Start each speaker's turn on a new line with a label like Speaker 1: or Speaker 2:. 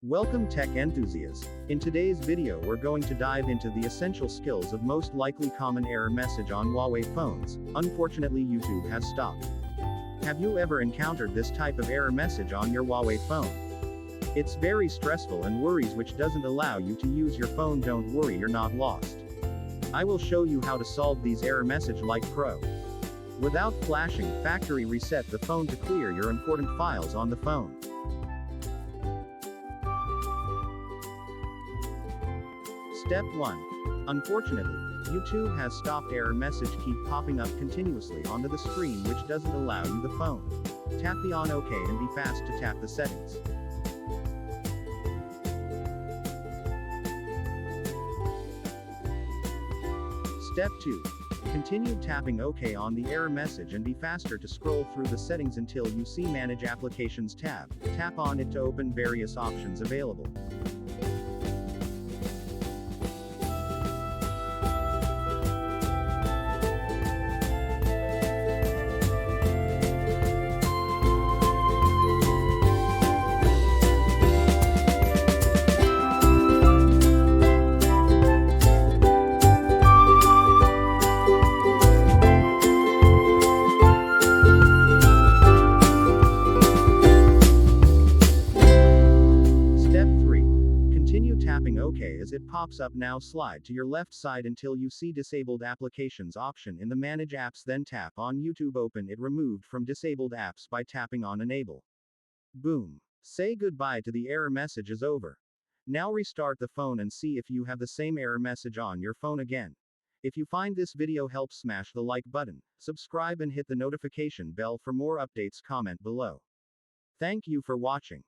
Speaker 1: Welcome tech enthusiasts. In today's video we're going to dive into the essential skills of most likely common error message on Huawei phones. Unfortunately YouTube has stopped. Have you ever encountered this type of error message on your Huawei phone? It's very stressful and worries which doesn't allow you to use your phone. Don't worry, you're not lost. I will show you how to solve these error message like pro. Without flashing, factory reset the phone to clear your important files on the phone. Step 1. Unfortunately, YouTube has stopped error message keep popping up continuously onto the screen which doesn't allow you the phone. Tap the on OK and be fast to tap the settings. Step 2. Continue tapping OK on the error message and be faster to scroll through the settings until you see Manage Applications tab. Tap on it to open various options available. Tapping OK as it pops up. Now slide to your left side until you see Disabled Applications option in the Manage Apps, then tap on YouTube. Open it removed from Disabled Apps by tapping on Enable. Boom. Say goodbye to the error message is over. Now restart the phone and see if you have the same error message on your phone again. If you find this video helps, smash the like button, subscribe and hit the notification bell for more updates. Comment below. Thank you for watching.